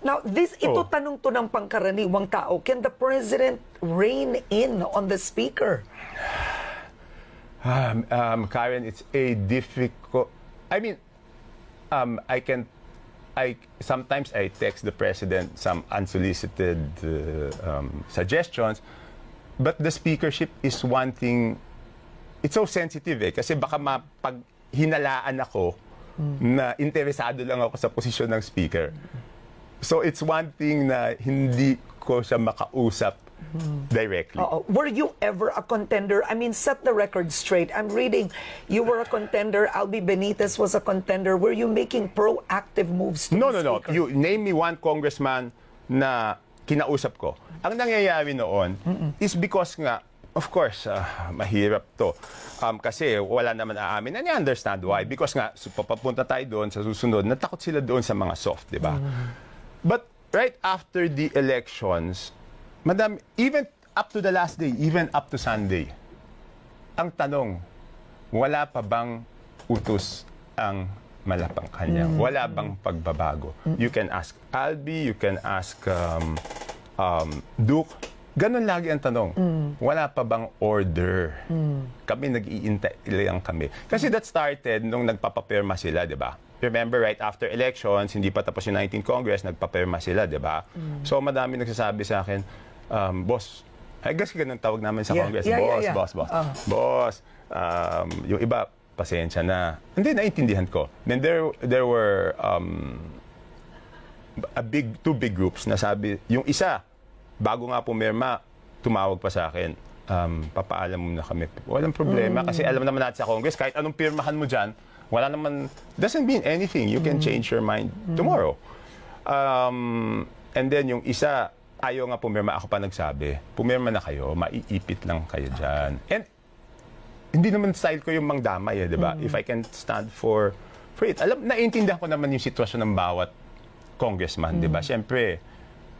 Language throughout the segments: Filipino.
Now, ito tanong to ng pangkaraniwang tao. Can the president rein in on the speaker? Karen, it's a difficult. I mean, sometimes I text the president some unsolicited suggestions, but the speakership is one thing. It's so sensitive kasi baka pag hinalaan ako na interesado lang ako sa posisyon ng speaker. So it's one thing na hindi ko siya makausap directly. Were you ever a contender? I mean, set the record straight. I'm reading, you were a contender. Albi Benitez was a contender. Were you making proactive moves to No. Speaker? You name me one congressman na kinausap ko. Ang nangyayari noon is because nga, of course, mahirap to. Kasi wala naman aamin. And I understand why. Because nga, papapunta tayo doon sa susunod, natakot sila doon sa mga soft, di ba? But right after the elections, Madam, even up to the last day, even up to Sunday, ang tanong, wala pa bang utos ang Malacanang? Wala bang pagbabago? You can ask Albi, you can ask Duke. Ganon lagi ang tanong. Wala pa bang order? Kami nag-iintay lang kami. Kasi that started nung nagpapapirma sila, di ba? Remember, right after elections, hindi pa tapos yung 19th Congress, nagpapirma sila, di ba? So, madami nagsasabi sa akin, boss, I guess ganun tawag namin sa Congress, boss. Boss, yung iba, pasensya na. Hindi, naintindihan ko. Then there were two big groups na sabi, yung isa, bago nga pumirma, tumawag pa sa akin, papaalam mo na kami. Walang problema, kasi alam naman natin sa Congress, kahit anong pirmahan mo dyan, wala naman, doesn't mean anything. You can change your mind tomorrow. And then yung isa, ayaw nga pumirma, ako pa nagsabi, pumirma na kayo, maiipit lang kayo dyan. And hindi naman style ko yung mangdamay, di ba? If I can stand for it. Naiintindihan ko naman yung sitwasyon ng bawat congressman, di ba? Siyempre,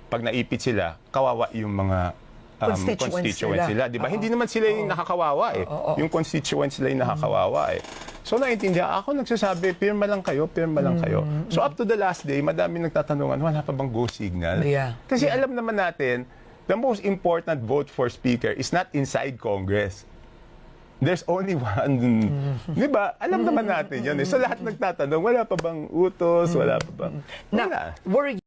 pag naipit sila, kawawa yung mga constituents sila, di ba? Hindi naman sila yung nakakawawa eh. Yung constituents sila yung nakakawawa eh. So naintindihan, ako nagsasabi, pirma lang kayo. So up to the last day, madami nagtatanungan, wala pa bang go signal? Kasi alam naman natin, the most important vote for speaker is not inside Congress. There's only one. Di ba? Alam naman natin yun eh. So lahat nagtatanong, wala pa bang utos? Wala pa bang... Now, were